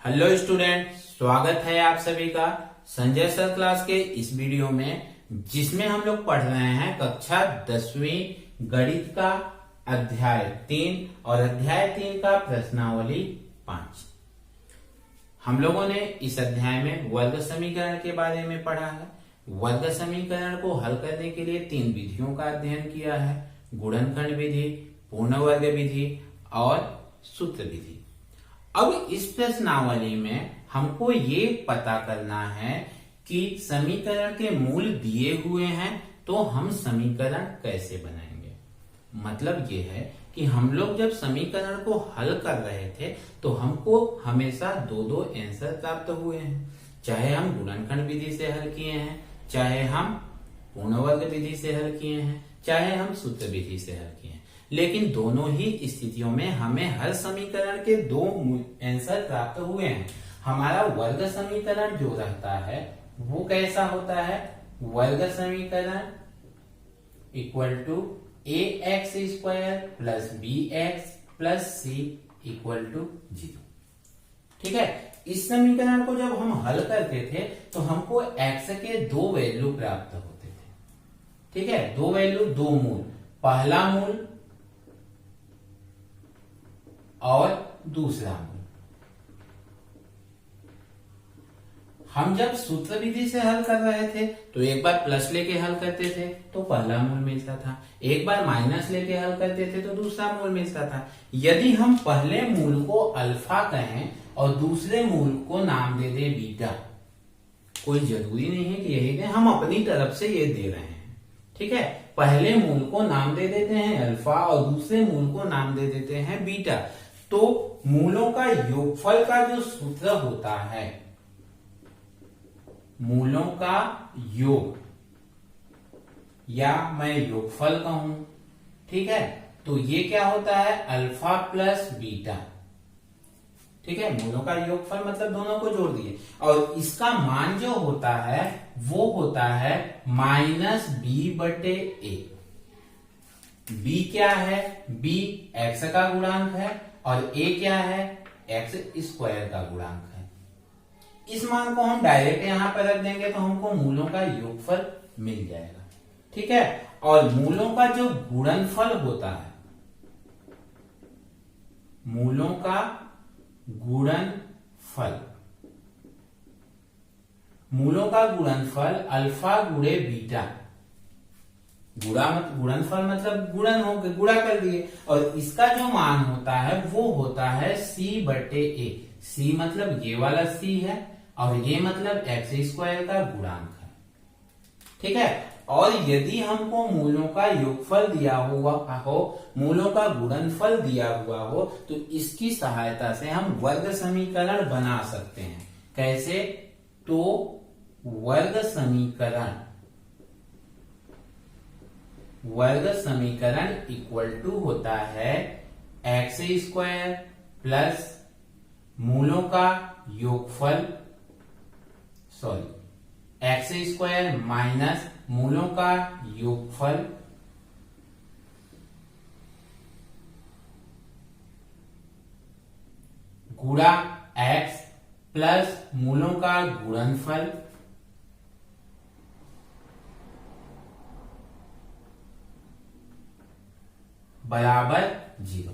Hello student, स्वागत है आप सभी का संजय सर क्लास के इस वीडियो में, जिसमें हम लोग पढ़ रहे हैं कक्षा 10वीं गणित का अध्याय 3 और अध्याय 3 का प्रश्नावली 5। हम लोगों ने इस अध्याय में वर्ग समीकरण के बारे में पढ़ा है। वर्ग समीकरण को हल करने के लिए 3 विधियों का अध्ययन किया है: गुणनखंड विधि, पूर्ण वर्ग विधि और सूत्र विधि। अब इस प्रश्नावली में हमको ये पता करना है कि समीकरण के मूल दिए हुए हैं तो हम समीकरण कैसे बनाएंगे। मतलब ये है कि हम लोग जब समीकरण को हल कर रहे थे तो हमको हमेशा दो आंसर प्राप्त हुए हैं, चाहे हम गुणनखंड विधि से हल किए हैं, चाहे हम पूर्ण वर्ग विधि से हल किए हैं, चाहे हम सूत्र विधि से हल किए हैं। लेकिन दोनों ही स्थितियों में हमें हर समीकरण के 2 आंसर प्राप्त हुए हैं। हमारा वर्ग समीकरण जो रहता है वो कैसा होता है? वर्ग समीकरण equal to ax square plus bx plus c equal to 0। ठीक है, इस समीकरण को जब हम हल करते थे तो हमको x के 2 वैल्यू प्राप्त होते थे। ठीक है, 2 वैल्यू, 2 मूल, पहला मूल और दूसरा मूल। हम जब सूत्र विधि से हल कर रहे थे तो एक बार प्लस लेके हल करते थे तो पहला मूल मिलता था, एक बार माइनस लेके हल करते थे तो दूसरा मूल मिलता था। यदि हम पहले मूल को अल्फा कहें और दूसरे मूल को नाम दे दे बीटा, कोई जरूरी नहीं है कि यही दें, हम अपनी तरफ से ये दे रहे हैं। ठीक है, पहले मूल को नाम दे देते हैं अल्फा और दूसरे मूल को नाम दे देते हैं बीटा। तो मूलों का योगफल का जो सूत्र होता है, मूलों का योग या मैं योगफल कहूं, ठीक है, तो ये क्या होता है? Alpha plus beta. ठीक है, मूलों का योगफल मतलब दोनों को जोड़ दिए और इसका मान जो होता है वो होता है माइनस बी बटे ए। बी क्या है? बी एक्स का गुणांक है और ए क्या है? एक्स स्क्वायर का गुणांक है। इस मान को हम डायरेक्ट यहां पर रख देंगे तो हमको मूलों का योगफल मिल जाएगा। ठीक है, और मूलों का जो गुणनफल होता है, मूलों का गुणनफल, मूलों का गुणनफल अल्फा गुणे बीटा, गुणनफल मतलब गुणन हो गए, गुणा कर दिए, और इसका जो मान होता है वो होता है c बटे ए। c मतलब ये वाला c है और ये मतलब एक्स स्क्वायर का गुणांक है। ठीक है, और यदि हमको मूलों का योगफल दिया हुआ हो, मूलों का गुणनफल दिया हुआ हो, तो इसकी सहायता से हम वर्ग समीकरण बना सकते हैं। कैसे? तो वर्ग समीकरण इक्वल टू होता है एक्स स्क्वायर प्लस मूलों का योगफल, एक्स स्क्वायर माइनस मूलों का योगफल गुणा एक्स प्लस मूलों का गुणनफल बराबर 0।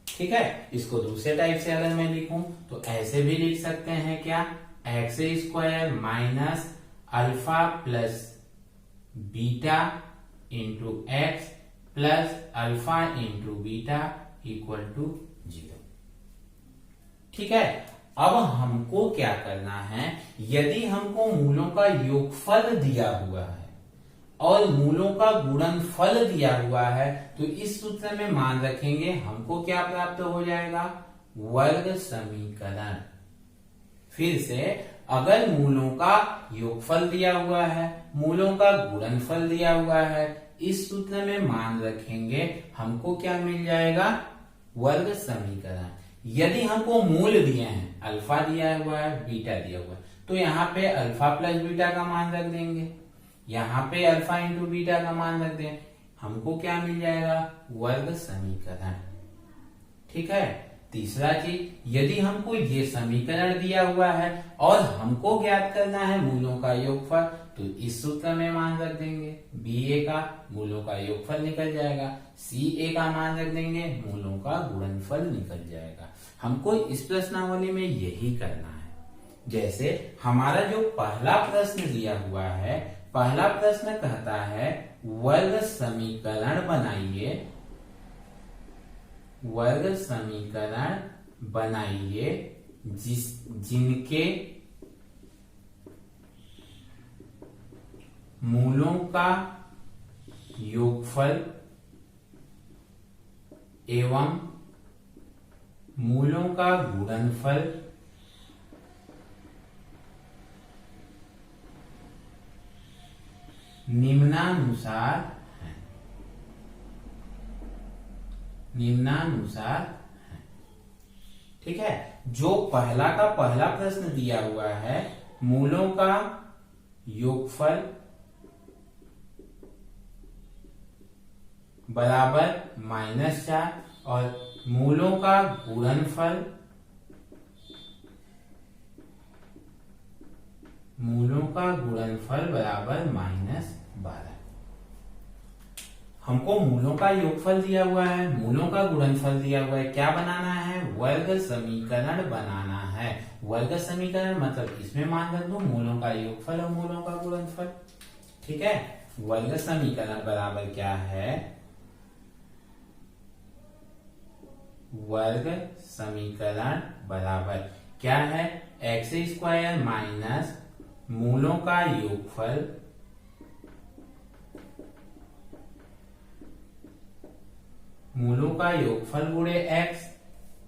ठीक है, इसको दूसरे टाइप से अगर मैं लिखूं तो ऐसे भी लिख सकते हैं क्या? X square minus alpha plus beta into x plus alpha into beta equal to 0। ठीक है, अब हमको क्या करना है? यदि हमको मूलों का योगफल दिया हुआ है और मूलों का गुणनफल दिया हुआ है तो इस सूत्र में मान रखेंगे, हमको क्या प्राप्त हो जाएगा? वर्ग समीकरण। फिर से, अगर मूलों का योगफल दिया हुआ है, मूलों का गुणनफल दिया हुआ है, इस सूत्र में मान रखेंगे, हमको क्या मिल जाएगा? वर्ग समीकरण। यदि हमको मूल दिए हैं, अल्फा दिया हुआ है, बीटा दिया हुआ है, तो यहाँ पे अल्फा प्लस बीटा का मान रख देंगे, यहां पे अल्फा इंटू बीटा का मान रख दें, हमको क्या मिल जाएगा? वर्ग समीकरण। ठीक है, तीसरा चीज, यदि हमको ये समीकरण दिया हुआ है और हमको ज्ञात करना है मूलों का योगफल, तो इस सूत्र में मान रख देंगे, बी ए का मूलों का योगफल निकल जाएगा, सी ए का मान रख देंगे, मूलों का गुणनफल निकल जाएगा। हमको इस प्रश्नावली में यही करना है। जैसे हमारा जो पहला प्रश्न दिया हुआ है, पहला प्रश्न कहता है वर्ग समीकरण बनाइए, वर्ग समीकरण बनाइए जिनके मूलों का योगफल एवं मूलों का गुणनफल निम्नानुसार है, निम्नानुसार है। ठीक है, जो पहला का पहला प्रश्न दिया हुआ है, मूलों का योगफल बराबर -4 और मूलों का गुणनफल, मूलों का गुणनफल बराबर -12। हमको मूलों का योगफल दिया हुआ है, मूलों का गुणनफल दिया हुआ है, क्या बनाना है? वर्ग समीकरण बनाना है। वर्ग समीकरण मतलब इसमें मान रख दो मूलों का योगफल और मूलों का गुणनफल। ठीक है, वर्ग समीकरण बराबर क्या है? वर्ग समीकरण बराबर क्या है? एक्स स्क्वायर माइनस मूलों का योगफल मूलों का योगफल गुणे एक्स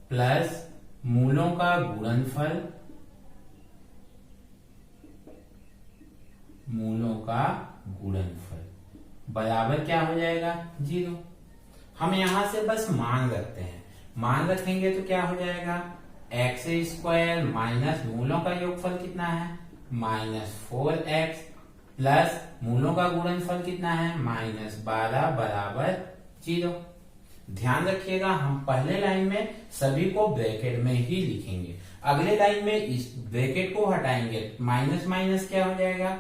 प्लस मूलों का गुणनफल मूलों का गुणनफल बराबर क्या हो जाएगा? 0। हम यहां से बस मान रखते हैं, मान रखेंगे तो क्या हो जाएगा? एक्स स्क्वायर माइनस मूलों का योगफल कितना है? -4x प्लस मूलों का गुणनफल कितना है? -12 बराबर 0। ध्यान रखिएगा, हम पहले लाइन में सभी को ब्रैकेट में ही लिखेंगे, अगले लाइन में इस ब्रैकेट को हटाएंगे, माइनस माइनस क्या हो जाएगा?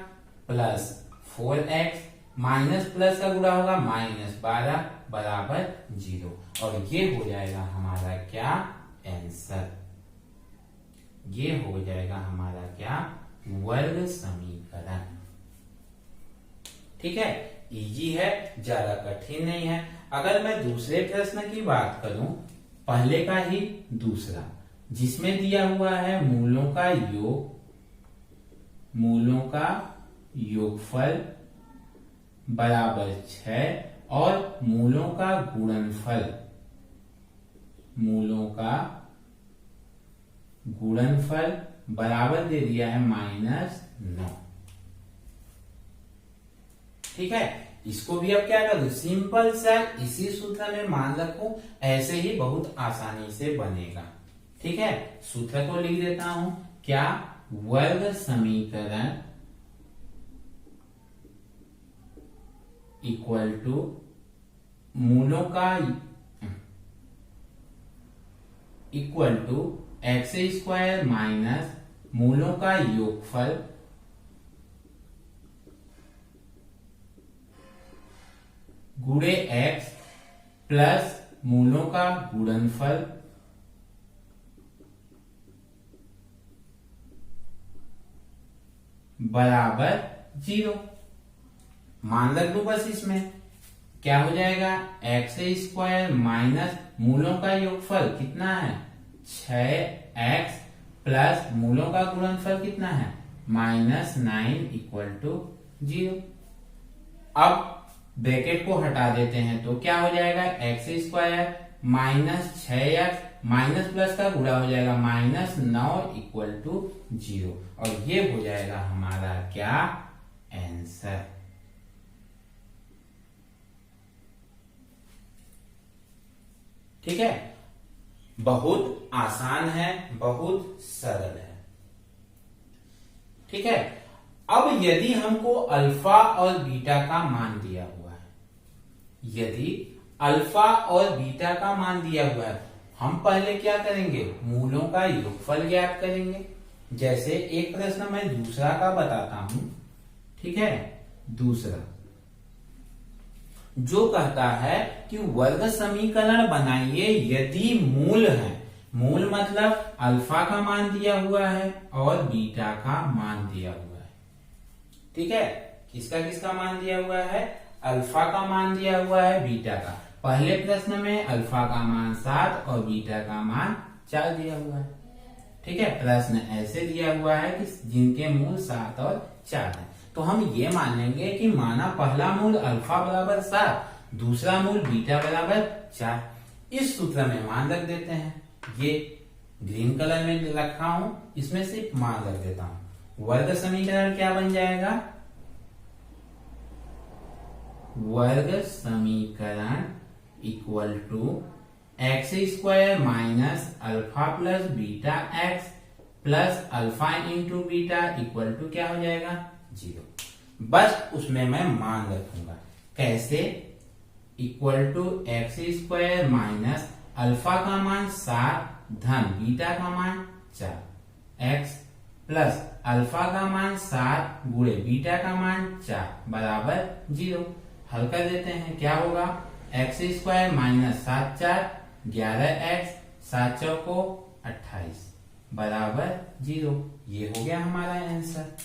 +4x माइनस प्लस का गुणा होगा -12 बराबर 0। और ये हो जाएगा हमारा क्या? आंसर। ये हो जाएगा हमारा क्या? वर्ग समीकरण। ठीक है, इजी है, ज्यादा कठिन नहीं है। अगर मैं दूसरे प्रश्न की बात करूं, पहले का ही दूसरा, जिसमें दिया हुआ है मूलों का योगफल बराबर 6 और मूलों का गुणनफल बराबर दे दिया है -9। ठीक है, इसको भी अब क्या करूं? सिंपल सा इसी सूत्र में मान रखूं, ऐसे ही बहुत आसानी से बनेगा। ठीक है, सूत्र को लिख देता हूं, क्या? वर्ग समीकरण इक्वल टू मूलों का equal to x square minus मूलों का योगफल गुणे एक्स प्लस मूलों का गुणनफल बराबर 0। मान रख दो बस, इसमें क्या हो जाएगा? एक्स स्क्वायर माइनस मूलों का योगफल कितना है? 6x प्लस मूलों का गुणनफल कितना है? -9 इक्वल टू 0। अब ब्रैकेट को हटा देते हैं तो क्या हो जाएगा? X square minus 6x minus plus का गुणा हो जाएगा -9 इक्वल टू 0। और ये हो जाएगा हमारा क्या? आंसर। ठीक है, बहुत आसान है, बहुत सरल है। ठीक है, अब यदि हमको अल्फा और बीटा का मान दिया हुआ है, यदि अल्फा और बीटा का मान दिया हुआ है, हम पहले क्या करेंगे, मूलों का योगफल ज्ञात करेंगे। जैसे एक प्रश्न मैं दूसरा का बताता हूं, ठीक है। दूसरा जो कहता है कि वर्ग समीकरण बनाइए यदि मूल है, मूल मतलब अल्फा का मान दिया हुआ है और बीटा का मान दिया हुआ है, ठीक है। किसका किसका मान दिया हुआ है, अल्फा का मान दिया हुआ है, बीटा का। पहले प्रश्न में अल्फा का मान 7 और बीटा का मान 4 दिया हुआ है, ठीक है। प्रश्न ऐसे दिया हुआ है कि जिनके मूल 7 और 4 है। तो हम ये मान लेंगे कि माना पहला मूल अल्फा बराबर 7, दूसरा मूल बीटा बराबर 4। इस सूत्र में मान रख देते हैं, ये ग्रीन कलर में रखा हूं, इसमें सिर्फ मान रख देता हूं। वर्ग समीकरण क्या बन जाएगा, वर्ग समीकरण equal to x square minus alpha plus beta x plus alpha into beta equal to क्या हो जाएगा, 0। बस उसमें मैं मान रखूंगा। कैसे, equal to x square minus alpha का मान 7 धन बीटा का मान 4 एक्स प्लस अल्फा का मान 7 गुणे बीटा का मान 4 बराबर 0। हल कर देते हैं, क्या होगा, एक्स स्क्वायर माइनस 7 4 11x 7 चौको 28 बराबर 0। ये हो गया हमारा आंसर,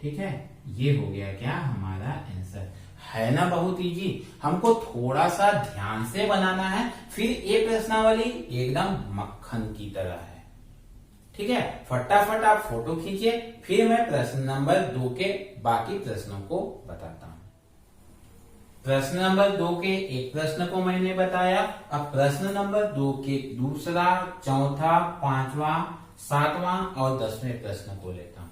ठीक है। ये हो गया क्या हमारा आंसर, है ना बहुत इजी। हमको थोड़ा सा ध्यान से बनाना है, फिर ये प्रश्नावली एकदम मक्खन की तरह है, ठीक है। फटाफट आप फोटो खींचिए, फिर मैं प्रश्न नंबर 2 के बाकी प्रश्नों को बताता हूं। प्रश्न नंबर 2 के एक प्रश्न को मैंने बताया, अब प्रश्न नंबर 2 के दूसरा, चौथा, 5वां, 7वां और 10वें प्रश्न को लेता हूं।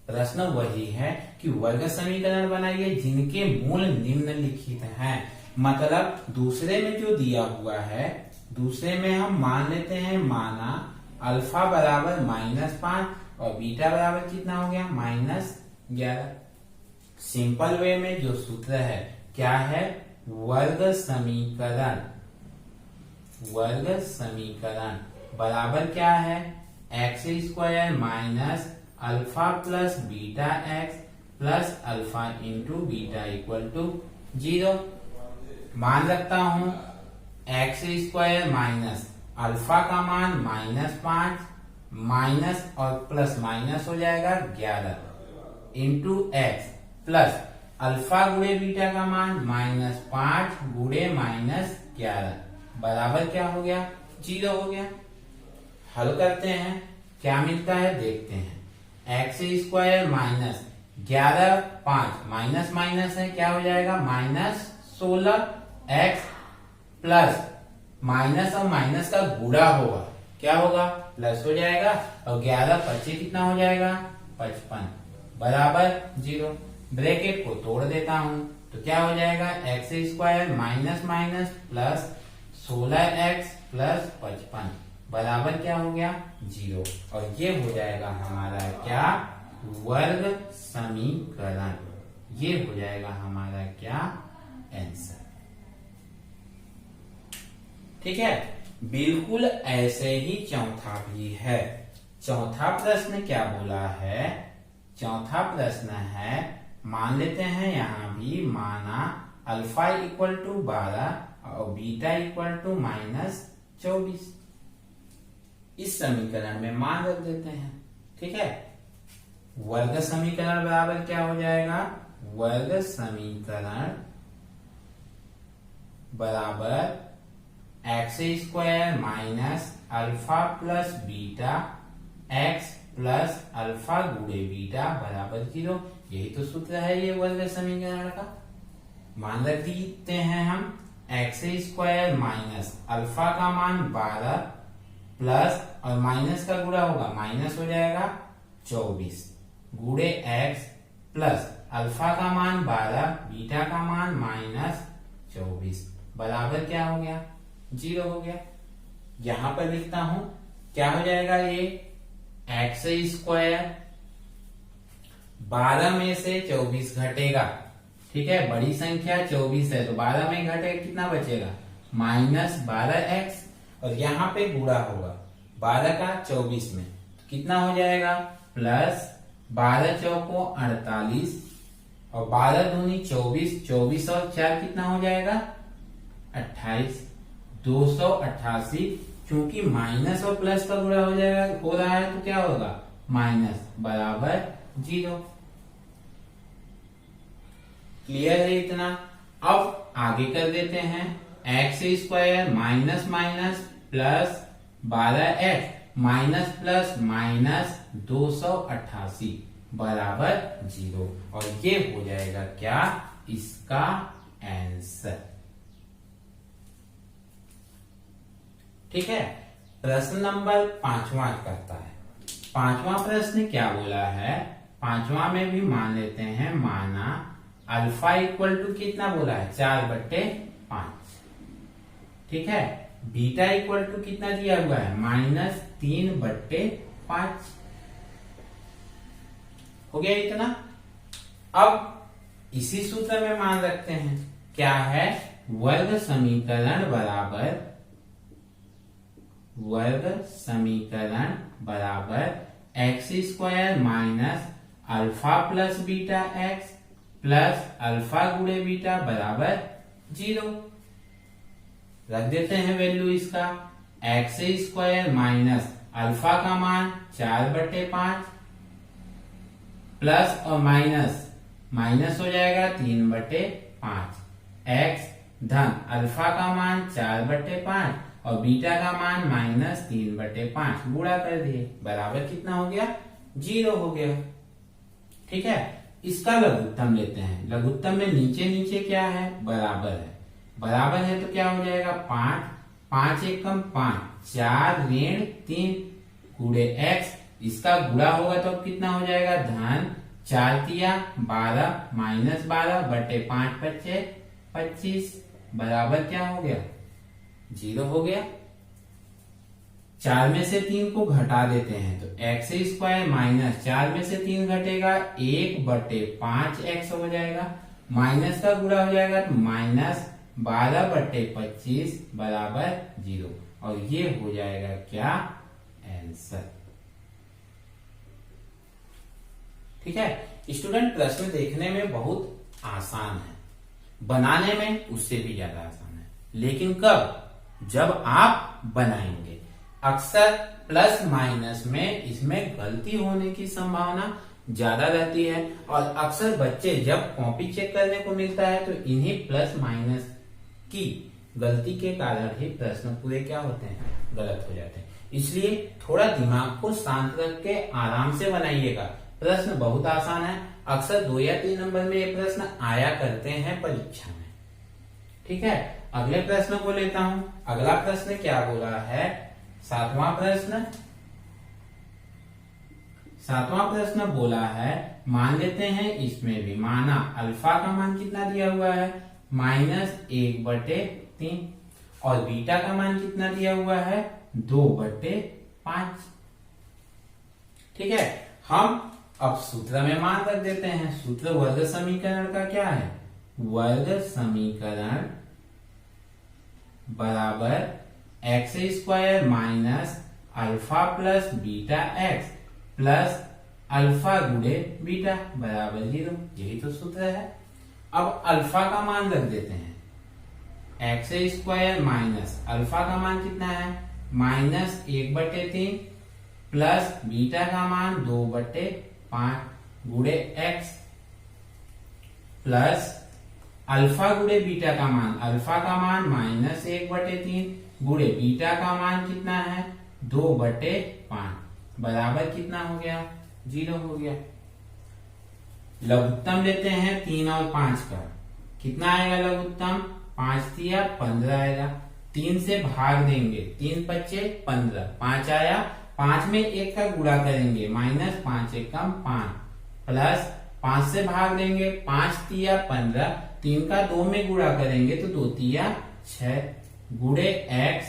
प्रश्न वही है कि वर्ग समीकरण बनाइए जिनके मूल निम्नलिखित हैं। मतलब दूसरे में जो दिया हुआ है, दूसरे में हम मान लेते हैं, माना अल्फा बराबर -5 और बीटा बराबर कितना हो गया, -11। सिंपल वे में जो सूत्र है क्या है, वर्ग समीकरण, वर्ग समीकरण बराबर क्या है, x square minus alpha plus beta x plus alpha into beta equal to 0। मान रखता हूं एक्स स्क्वायर माइनस अल्फा का मान -5 माइनस और प्लस माइनस हो जाएगा 11 इंटू एक्स प्लस अल्फा गुणे बीटा का मान -5 गुणे -11 बराबर क्या हो गया, 0 हो गया। हल करते हैं, क्या मिलता है देखते हैं। X square minus 11 5 minus minus है, क्या हो जाएगा, -16 एक्स प्लस माइनस और माइनस का गुणा होगा, क्या होगा, प्लस हो जाएगा। और 11 25 कितना हो जाएगा, 55 बराबर 0। ब्रैकेट को तोड़ देता हूं तो क्या हो जाएगा, x square minus minus plus 16x plus 55 बराबर क्या हो गया, 0। और ये हो जाएगा हमारा क्या, वर्ग समीकरण। ये हो जाएगा हमारा क्या, आंसर। ठीक है, बिल्कुल ऐसे ही चौथा भी है। चौथा प्रश्न क्या बोला है, चौथा प्रश्न है, मान लेते हैं यहां भी, माना अल्फा इक्वल टू 12 और बीटा इक्वल टू -24। इस समीकरण में मान रख देते हैं, ठीक है। वर्ग समीकरण बराबर क्या हो जाएगा, वर्ग समीकरण बराबर x square minus alpha plus beta x plus alpha गुणे बीटा बराबर 0। यही तो सूत्र है ये वर्ग समीकरण का। मान रख देते हैं हम, एक्स स्क्वायर माइनस अल्फा का मान 12 प्लस और माइनस का गुणा होगा, माइनस हो जाएगा 24 गुणे एक्स प्लस अल्फा का मान 12 बीटा का मान -24 बराबर क्या हो गया, 0 हो गया। यहां पर लिखता हूं, क्या हो जाएगा, ये एक्स स्क्वायर 12 में से 24 घटेगा, ठीक है। बड़ी संख्या 24 है तो 12 में घटेगा, कितना बचेगा, माइनस 12x और यहाँ पे गुणा होगा 12 का 24 में, तो कितना हो जाएगा प्लस 12 चौको 48 और 12 दूनी 24, 24 और 4 कितना हो जाएगा 28, 288। क्योंकि माइनस और प्लस का गुणा हो जाएगा हो रहा है तो क्या होगा माइनस बराबर 0। क्लियर है इतना। अब आगे कर देते हैं x square minus minus plus 12x minus plus minus 288 बराबर 0 और ये हो जाएगा क्या इसका आंसर। ठीक है। प्रश्न नंबर 5वां करता है। 5वां प्रश्न क्या बोला है, 5वां में भी मान लेते हैं, माना अल्फा इक्वल टू कितना बोला है 4/5। ठीक है। बीटा इक्वल टू कितना दिया हुआ है माइनस 3/5। हो गया इतना। अब इसी सूत्र में मान रखते हैं, क्या है वर्ग समीकरण बराबर x square minus alpha plus beta x plus alpha गुणे बीटा बराबर 0। रख देते हैं वैल्यू इसका, एक्स स्क्वायर माइनस अल्फा का मान 4/5 प्लस और माइनस हो जाएगा 3/5, एक्स धन अल्फा का मान 4/5 और बीटा का मान माइनस 3/5 गुणा कर दिए बराबर कितना हो गया 0 हो गया। ठीक है। इसका लघुत्तम लेते हैं। लघुत्तम में नीचे नीचे क्या है बराबर है तो क्या हो जाएगा 5, 5 एकम 5, 4 ऋण 3 गुणे x, इसका गुणा होगा तो कितना हो जाएगा धन 4 तिया 12 माइनस 12/5 बचे 25 बराबर क्या हो गया 0 हो गया। 4 में से 3 को घटा देते हैं तो एक्स स्क्वायर माइनस 4 में से 3 घटेगा 1/5x हो जाएगा, माइनस का गुणा हो जाएगा तो माइनस 12/25 बराबर 0 और ये हो जाएगा क्या आंसर। ठीक है। स्टूडेंट प्रश्न देखने में बहुत आसान है, बनाने में उससे भी ज्यादा आसान है, लेकिन कब जब आप बनाएंगे। अक्सर प्लस माइनस में इसमें गलती होने की संभावना ज्यादा रहती है और अक्सर बच्चे जब कॉपी चेक करने को मिलता है तो इन्हीं प्लस माइनस की गलती के कारण ही प्रश्न पूरे क्या होते हैं गलत हो जाते हैं। इसलिए थोड़ा दिमाग को शांत रख के आराम से बनाइएगा। प्रश्न बहुत आसान है, अक्सर 2 या 3 नंबर में ये प्रश्न आया करते हैं परीक्षा में। ठीक है। अगले प्रश्न को लेता हूं। अगला प्रश्न क्या बोला है 7वां प्रश्न बोला है, मान लेते हैं इसमें भी, माना अल्फा का मान कितना दिया हुआ है -1/3 और बीटा का मान कितना दिया हुआ है 2/5। ठीक है। हम अब सूत्र में मान रख देते हैं। सूत्र वर्ग समीकरण का क्या है, वर्ग समीकरण बराबर x square minus alpha plus beta x plus alpha गुणे बीटा बराबर 0। यही तो सूत्र है। अब अल्फा का मान रख देते हैं, एक्स स्क्वायर माइनस अल्फा का मान कितना है -1/3 प्लस बीटा का मान 2/5 गुणे एक्स प्लस अल्फा गुणे बीटा का मान, अल्फा का मान -1/3 गुणे बीटा का मान कितना है 2/5 बराबर कितना हो गया 0 हो गया। लघुत्तम लेते हैं 3 और 5 का, कितना आएगा लघुत्तम 5 तिया 15 आएगा। 3 से भाग देंगे, 3 बच्चे 15, 5 आया, 5 में 1 का गुणा करेंगे -5 एकम 5 प्लस 5 से भाग देंगे 5 तिया 15, 3 का 2 में गुणा करेंगे तो 2 तिया 6 गुणे x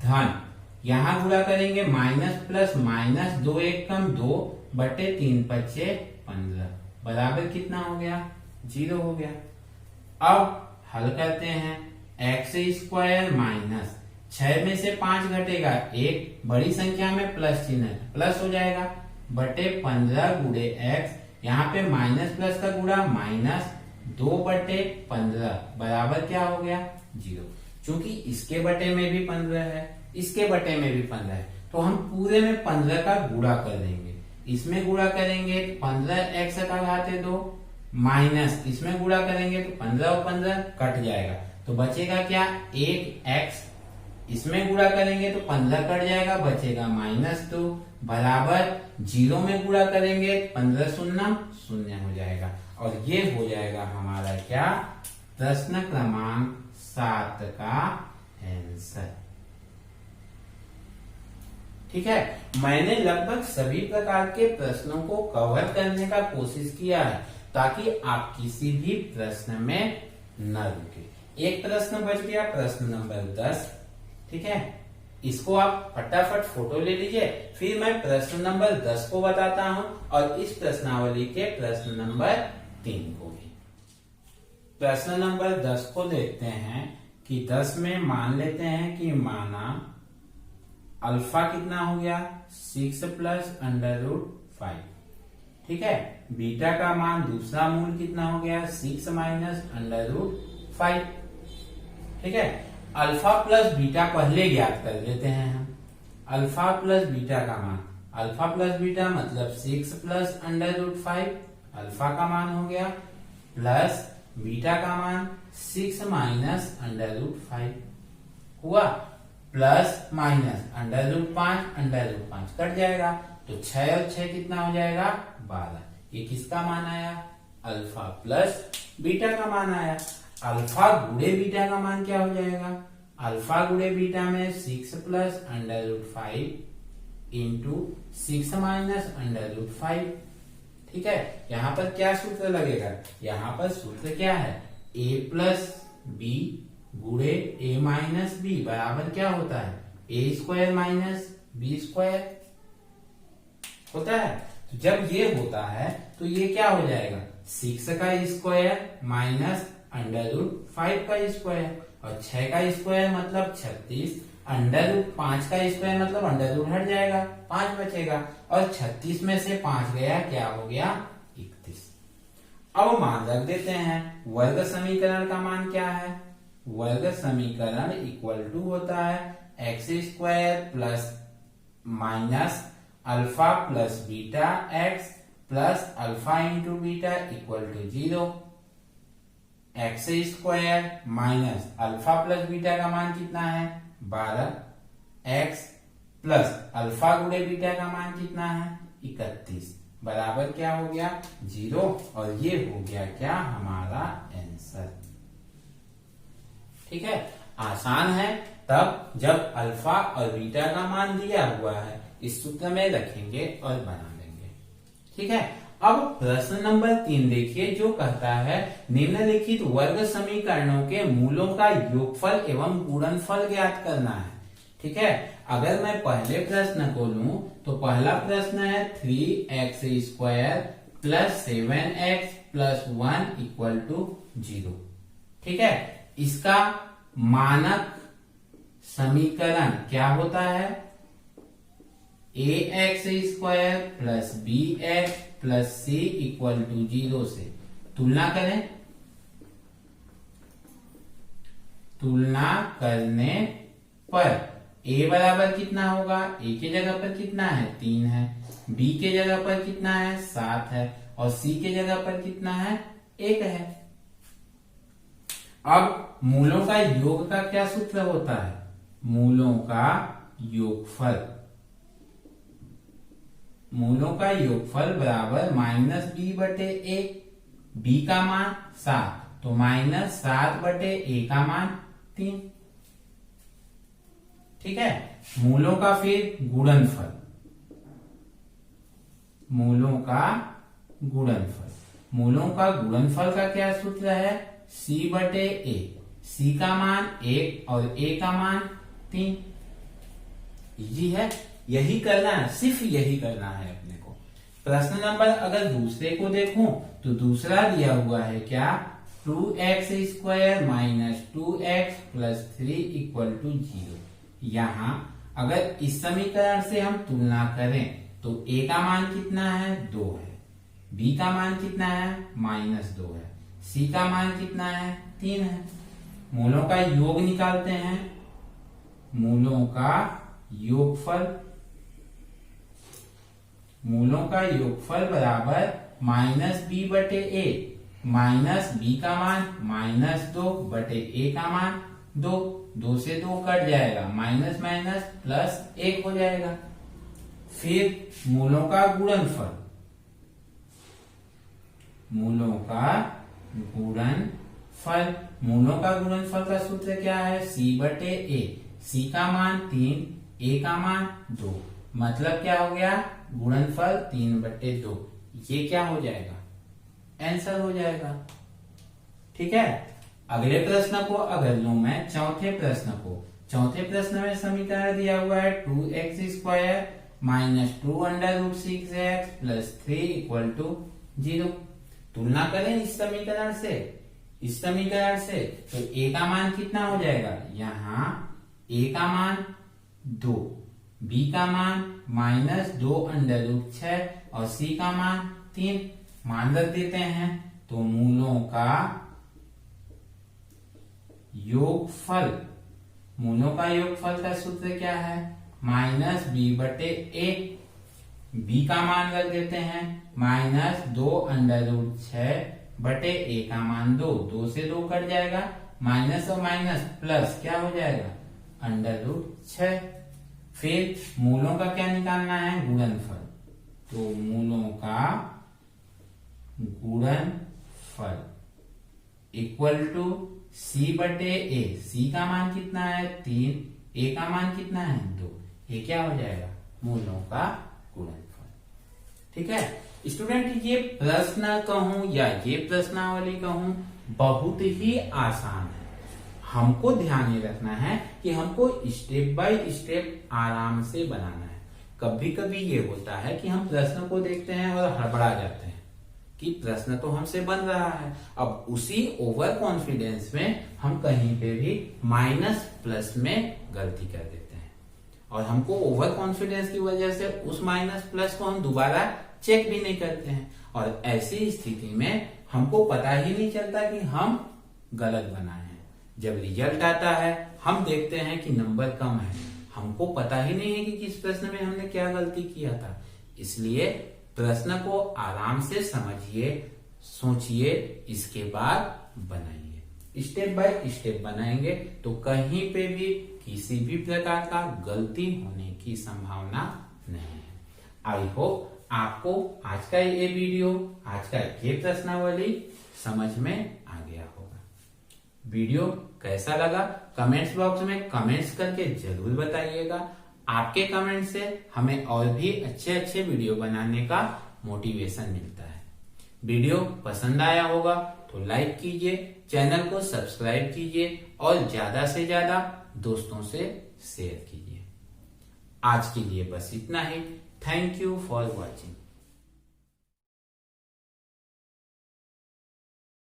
धन यहां गुणा करेंगे माइनस प्लस माइनस 2 एकम 2/3 बचे 15 बराबर कितना हो गया 0 हो गया। अब हल करते हैं एक्स स्क्वायर माइनस 6 में से 5 घटेगा 1, बड़ी संख्या में प्लस चिन्ह है, प्लस हो जाएगा, बटे 15 गुणे एक्स, यहाँ पे माइनस प्लस का गुणा माइनस 2/15 बराबर क्या हो गया 0। चूंकि इसके बटे में भी 15 है, इसके बटे में भी 15 है, तो हम पूरे में 15 का गुणा कर देंगे। इसमें गुणा करेंगे 15x का घात 2 माइनस इसमें गुणा करेंगे तो 15 और 15 कट जाएगा, तो बचेगा क्या 1x, इसमें गुणा करेंगे तो 15 कट जाएगा, बचेगा -2 बराबर 0 में गुणा करेंगे 15 शून्य शून्य हो जाएगा। और ये हो जाएगा हमारा क्या प्रश्न क्रमांक 7 का आंसर। ठीक है, मैंने लगभग सभी प्रकार के प्रश्नों को कवर करने का कोशिश किया है ताकि आप किसी भी प्रश्न में न रुके। एक प्रश्न बच गया, प्रश्न नंबर 10। ठीक है, इसको आप फटाफट फोटो ले लीजिए, फिर मैं प्रश्न नंबर 10 को बताता हूं और इस प्रश्नावली के प्रश्न नंबर 3 को भी। प्रश्न नंबर 10 को देखते हैं कि 10 में मान लेते हैं कि माना अल्फा कितना हो गया 6 + √5। ठीक है, बीटा का मान दूसरा मूल कितना हो गया 6 - √5। ठीक है, अल्फा प्लस बीटा पहले ज्ञात कर लेते हैं हम। अल्फा प्लस बीटा का मान, अल्फा प्लस बीटा मतलब 6 + √5, अल्फा का मान हो गया, प्लस बीटा का मान 6 - √5 हुआ, प्लस माइनस √5 कट जाएगा, तो 6 और 6 कितना हो जाएगा 12। ये किसका मान आया अल्फा प्लस बीटा का मान आया। अल्फा गुणे बीटा का मान क्या हो जाएगा, अल्फा गुणे बीटा में 6 + √5 इंटू 6 - √5। ठीक है, यहाँ पर क्या सूत्र लगेगा, यहाँ पर सूत्र क्या है a + b गुणे a - b बराबर क्या होता है a² - b² होता है। तो जब ये होता है तो ये क्या हो जाएगा 6 का स्क्वायर माइनस √5 का स्क्वायर, और 6 का स्क्वायर मतलब 36, √5 का स्क्वायर मतलब √ हट जाएगा, 5 बचेगा, और 36 में से 5 गया क्या हो गया 31। अब मान रख देते हैं, वर्ग समीकरण का मान क्या है, वर्ग समीकरण इक्वल टू होता है x² plus minus alpha plus beta x plus alpha into beta equal to 0। x² minus alpha plus beta का मान कितना है 12, x प्लस अल्फा गुणे बीटा का मान कितना है 31 बराबर क्या हो गया 0, और ये हो गया क्या हमारा आंसर। ठीक है, आसान है तब जब अल्फा और बीटा का मान दिया हुआ है, इस सूत्र में रखेंगे और बना लेंगे। ठीक है, अब प्रश्न नंबर 3 देखिए, जो कहता है निम्नलिखित वर्ग समीकरणों के मूलों का योगफल एवं गुणनफल ज्ञात करना है। ठीक है, अगर मैं पहले प्रश्न को लूं तो पहला प्रश्न है 3x² plus 7x plus 1 equal to 0। ठीक है, इसका मानक समीकरण क्या होता है ax² plus bx plus c equal to 0 से तुलना करें। तुलना करने पर a बराबर कितना होगा, a के जगह पर कितना है 3 है, b के जगह पर कितना है 7 है, और c के जगह पर कितना है 1 है। अब मूलों का योग का क्या सूत्र होता है, मूलों का योगफल, मूलों का योगफल बराबर -b/a, b का मान 7 तो -7/a का मान 3। ठीक है, मूलों का फिर गुणनफल, मूलों का गुणनफल, मूलों का गुणनफल का क्या सूत्र है c/a, c का मान 1 और a का मान 3। इजी है, यही करना है, सिर्फ यही करना है अपने को। प्रश्न नंबर अगर दूसरे को देखूं तो दूसरा दिया हुआ है क्या 2x square minus 2x plus 3 equal to 0। यहाँ अगर इस समीकरण से हम तुलना करें तो a का मान कितना है 2 है, b का मान कितना है -2 है, c का मान कितना है 3 है। मूलों का योग निकालते हैं, मूलों का योगफल बराबर -b/a, माइनस b का मान -2 बटे a का मान 2, 2 से 2 कट जाएगा, माइनस माइनस प्लस 1 हो जाएगा। फिर मूलों का गुणनफल, मूलों का गुणनफल का सूत्र क्या है c/a, c का मान 3, a का मान 2, मतलब क्या हो गया गुणनफल 3/2। ये क्या हो जाएगा आंसर हो जाएगा। ठीक है, अगले प्रश्न को अगर लूं मैं चौथे प्रश्न में समीकरण दिया हुआ है 2x square minus 2√6x plus 3 equal to 0। तुलना करें इस समीकरण से तो a का मान कितना हो जाएगा, यहाँ a का मान 2, b का मान -2√6 और c का मान 3 मान रख देते हैं। तो मूलों का योगफल का सूत्र क्या है -b/a, b का मान रख देते हैं -2√6 बटे a का मान 2, 2 से 2 कट जाएगा, माइनस और माइनस प्लस क्या हो जाएगा √6। फिर मूलों का क्या निकालना है गुणनफल, तो मूलों का गुणनफल इक्वल टू c/a, c का मान कितना है 3, a का मान कितना है 2, ये क्या हो जाएगा मूलों का गुणनफल। ठीक है स्टूडेंट, ये प्रश्न कहूं या ये प्रश्नावली कहूं बहुत ही आसान है। हमको ध्यान ये रखना है कि हमको स्टेप बाय स्टेप आराम से बनाना है। कभी कभी ये होता है कि हम प्रश्न को देखते हैं और हड़बड़ा जाते हैं कि प्रश्न तो हमसे बन रहा है, अब उसी ओवर कॉन्फिडेंस में हम कहीं पे भी माइनस प्लस में गलती कर देते हैं और हमको ओवर कॉन्फिडेंस की वजह से उस माइनस प्लस को हम दोबारा चेक भी नहीं करते हैं और ऐसी स्थिति में हमको पता ही नहीं चलता कि हम गलत बनाए हैं। जब रिजल्ट आता है हम देखते हैं कि नंबर कम है, हमको पता ही नहीं है कि किस प्रश्न में हमने क्या गलती किया था। इसलिए प्रश्न को आराम से समझिए, सोचिए, इसके बाद बनाइए। स्टेप बाय स्टेप बनाएंगे तो कहीं पे भी किसी भी प्रकार का गलती होने की संभावना नहीं है। आई होप आपको आज का ये वीडियो, आज का ये प्रश्नावली समझ में आ गया होगा। वीडियो कैसा लगा कमेंट्स बॉक्स में कमेंट्स करके जरूर बताइएगा। आपके कमेंट से हमें और भी अच्छे वीडियो बनाने का मोटिवेशन मिलता है। वीडियो पसंद आया होगा तो लाइक कीजिए, चैनल को सब्सक्राइब कीजिए और ज्यादा से ज्यादा दोस्तों से शेयर कीजिए। आज के लिए बस इतना ही। Thank you for watching.